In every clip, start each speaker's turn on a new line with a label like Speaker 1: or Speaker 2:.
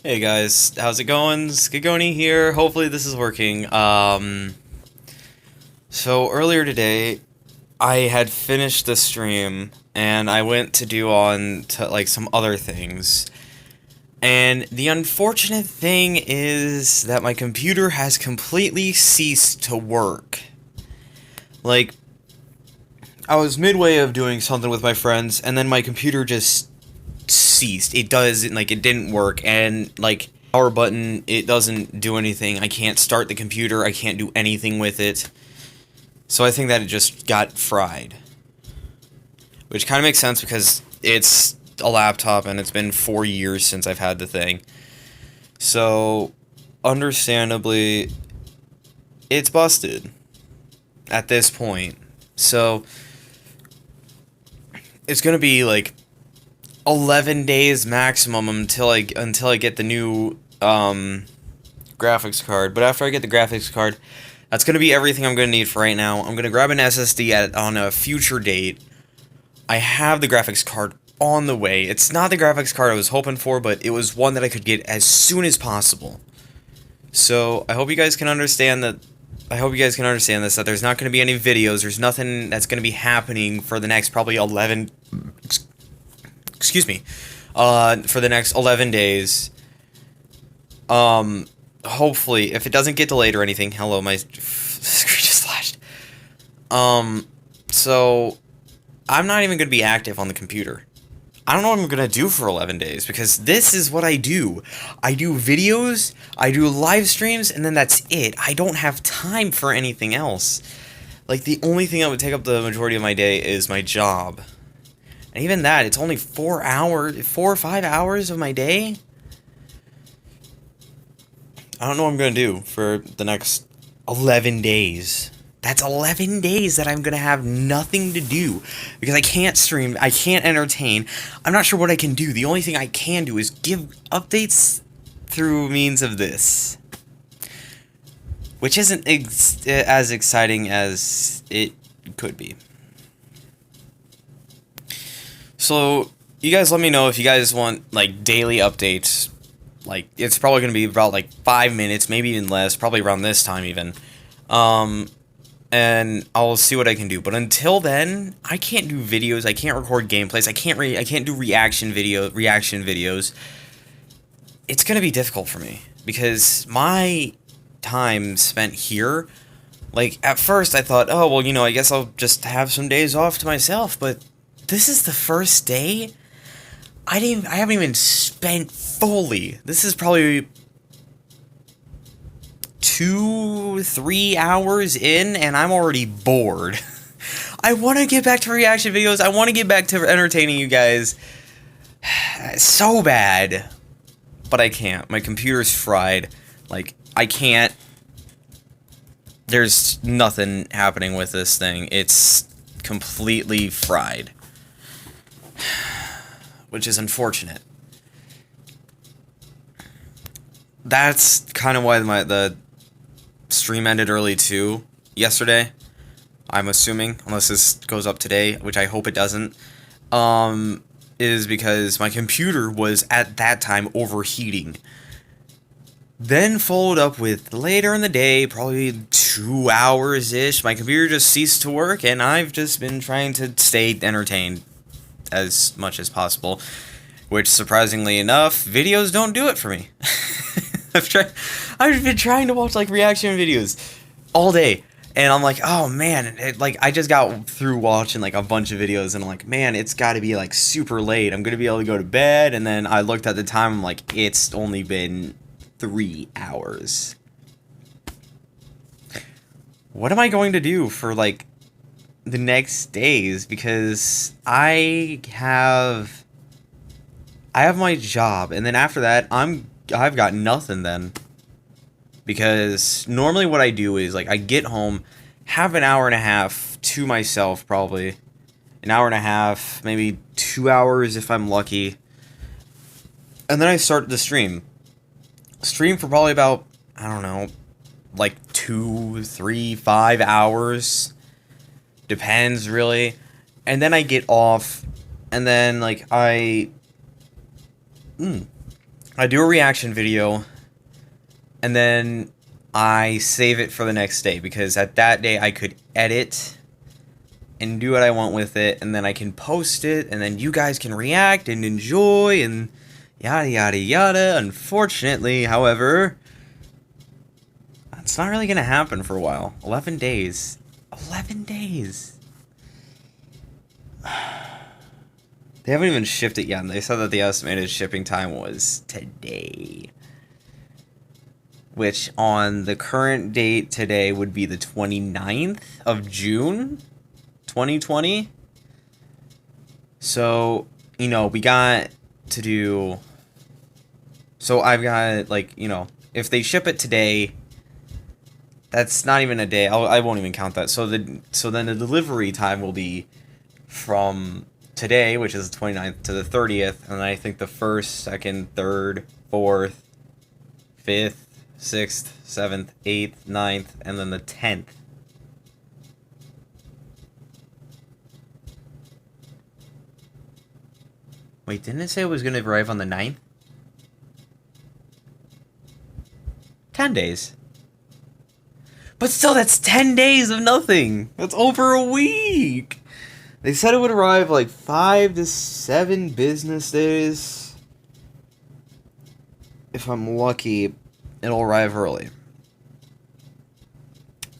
Speaker 1: Hey guys, how's it going? Skigoni here. Hopefully this is working. So earlier today, I had finished the stream and I went to do on to like some other things. And the unfortunate thing is that my computer has completely ceased to work. Like, I was midway of doing something with my friends and then my computer just ceased. It didn't work, and like power button, it doesn't do anything. I can't start the computer. I can't do anything with it. So I think that it just got fried. Which kind of makes sense because it's a laptop and it's been 4 years since I've had the thing. So understandably it's busted at this point. So it's going to be like 11 days maximum until I get the new graphics card. But after I get the graphics card, that's going to be everything I'm going to need for right now. I'm going to grab an SSD on a future date. I have the graphics card on the way. It's not the graphics card I was hoping for, but it was one that I could get as soon as possible. So I hope you guys can understand that. I hope you guys can understand this, that there's not going to be any videos. There's nothing that's going to be happening for the next probably 11... Excuse me. For the next 11 days. Hopefully, if it doesn't get delayed or anything... Hello, my screen just flashed. So... I'm not even going to be active on the computer. I don't know what I'm going to do for 11 days, because this is what I do. I do videos, I do live streams, and then that's it. I don't have time for anything else. Like, the only thing that would take up the majority of my day is my job. And even that, it's only 4 or 5 hours of my day? I don't know what I'm going to do for the next 11 days. That's 11 days that I'm going to have nothing to do. Because I can't stream, I can't entertain. I'm not sure what I can do. The only thing I can do is give updates through means of this. Which isn't as exciting as it could be. So, you guys let me know if you guys want, like, daily updates. Like, it's probably going to be about, like, 5 minutes, maybe even less, probably around this time even. And I'll see what I can do. But until then, I can't do videos. I can't record gameplays. I can't do reaction videos. It's gonna be difficult for me because my time spent here. Like at first, I thought, oh well, I guess I'll just have some days off to myself. But this is the first day. I haven't even spent fully. This is probably 2-3 hours in and I'm already bored. I want to get back to reaction videos. I want to get back to entertaining you guys so bad, but I can't. My computer's fried. Like, I can't. There's nothing happening with this thing. It's completely fried, which is unfortunate. That's kind of why the stream ended early too yesterday. I'm assuming, unless this goes up today, which I hope it doesn't, is because my computer was at that time overheating. Then followed up with later in the day, probably 2 hours-ish, my computer just ceased to work, and I've just been trying to stay entertained as much as possible. Which, surprisingly enough, videos don't do it for me. I've been trying to watch, like, reaction videos all day. And I'm like, oh, man. I just got through watching, like, a bunch of videos. And I'm like, man, it's got to be, like, super late. I'm going to be able to go to bed. And then I looked at the time. I'm like, it's only been 3 hours. What am I going to do for, like, the next days? Because I have my job, and then after that, I've got nothing then. Because normally what I do is, like, I get home, have an hour and a half to myself, probably. An hour and a half, maybe 2 hours if I'm lucky. And then I start the stream. Stream for probably about, I don't know, like 2, 3, 5 hours. Depends, really. And then I get off, and then, like, I do a reaction video, and then I save it for the next day, because at that day I could edit and do what I want with it, and then I can post it, and then you guys can react and enjoy, and yada yada yada. Unfortunately, however, it's not really gonna happen for a while. 11 days. 11 days. They haven't even shipped it yet, and they said that the estimated shipping time was today. Which, on the current date today, would be the 29th of June, 2020. So, you know, we got to do... So I've got, like, you know, if they ship it today, that's not even a day. I won't even count that. So then the delivery time will be from today, which is the 29th, to the 30th, and I think the 1st, 2nd, 3rd, 4th, 5th, 6th, 7th, 8th, 9th, and then the 10th. Wait, didn't it say it was going to arrive on the 9th? 10 days. But still, that's 10 days of nothing. That's over a week. They said it would arrive like 5 to 7 business days. If I'm lucky, it'll arrive early. And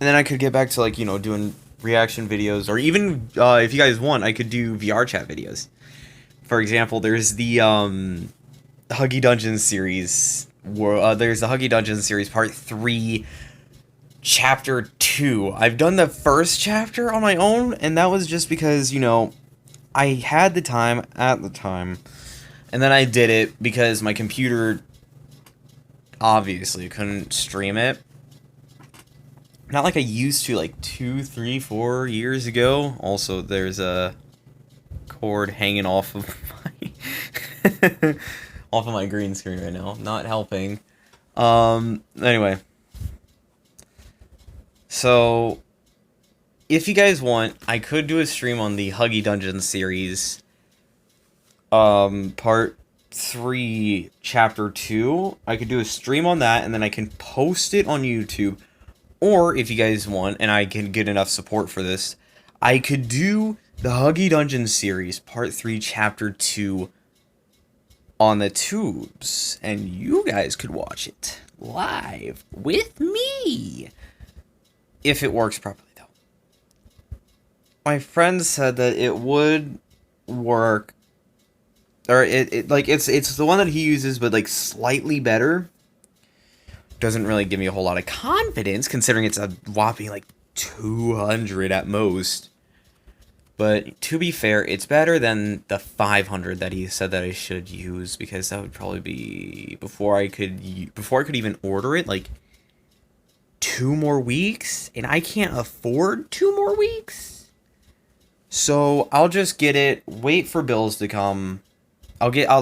Speaker 1: then I could get back to, like, you know, doing reaction videos. Or even, if you guys want, I could do VR chat videos. For example, there's the Huggy Dungeons series. There's the Huggy Dungeons series Part 3... Chapter 2. I've done the first chapter on my own, and that was just because, you know, I had the time at the time, and then I did it because my computer obviously couldn't stream it. Not like I used to, like 2, 3, 4 years ago. Also, there's a cord hanging off of my off of my green screen right now. Not helping. Anyway. So, if you guys want, I could do a stream on the Huggy Dungeons series, Part 3, Chapter 2. I could do a stream on that, and then I can post it on YouTube. Or, if you guys want, and I can get enough support for this, I could do the Huggy Dungeons series, Part 3, Chapter 2, on the tubes. And you guys could watch it live with me. If it works properly, though. My friend said that it would work, or it's the one that he uses, but like slightly better. Doesn't really give me a whole lot of confidence, considering it's a whopping like 200 at most. But to be fair, it's better than the 500 that he said that I should use, because that would probably be before I could even order it, like 2 more weeks, and I can't afford 2 more weeks. So I'll just get it, wait for bills to come. I'll get the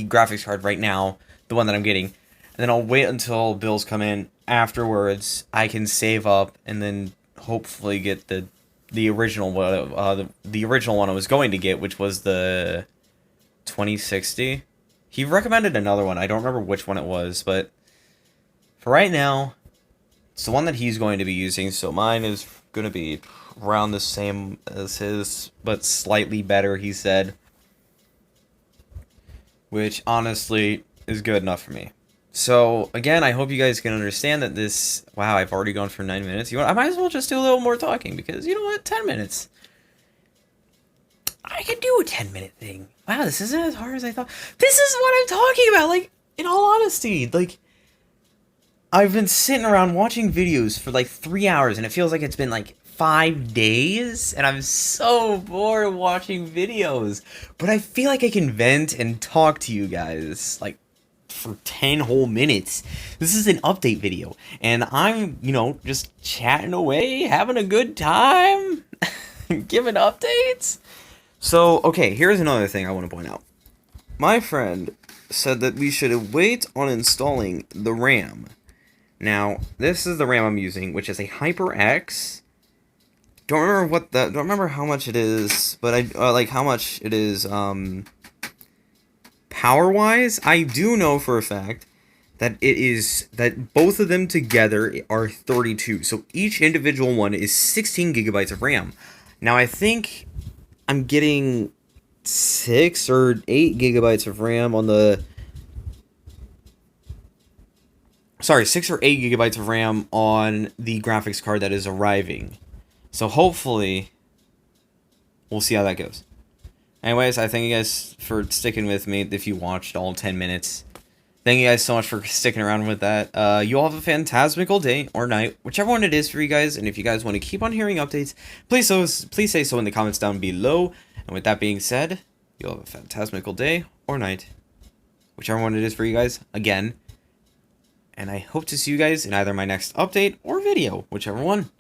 Speaker 1: graphics card right now, the one that I'm getting, and then I'll wait until bills come in. Afterwards, I can save up and then hopefully get the original one, the original one I was going to get, which was the 2060. He recommended another one. I don't remember which one it was, but for right now, it's the one that he's going to be using, so mine is going to be around the same as his, but slightly better, he said. Which, honestly, is good enough for me. So, again, I hope you guys can understand that this... Wow, I've already gone for 9 minutes. You know what? I might as well just do a little more talking, because, you know what? 10 minutes. I can do a 10-minute thing. Wow, this isn't as hard as I thought. This is what I'm talking about, like, in all honesty. Like, I've been sitting around watching videos for like 3 hours, and it feels like it's been like 5 days, and I'm so bored of watching videos. But I feel like I can vent and talk to you guys, like, for 10 whole minutes. This is an update video, and I'm, you know, just chatting away, having a good time, giving updates. So, okay, here's another thing I want to point out. My friend said that we should wait on installing the RAM. Now, this is the RAM I'm using, which is a HyperX. Don't remember how much it is, but I like how much it is power-wise, I do know for a fact that both of them together are 32. So each individual one is 16 gigabytes of RAM. Now I think I'm getting 6 or 8 gigabytes of RAM on the... Sorry, 6 or 8 gigabytes of RAM on the graphics card that is arriving. So hopefully, we'll see how that goes. Anyways, I thank you guys for sticking with me if you watched all 10 minutes. Thank you guys so much for sticking around with that. You all have a fantasmical day or night, whichever one it is for you guys. And if you guys want to keep on hearing updates, please say so in the comments down below. And with that being said, you all have a fantasmical day or night, whichever one it is for you guys. Again, and I hope to see you guys in either my next update or video, whichever one.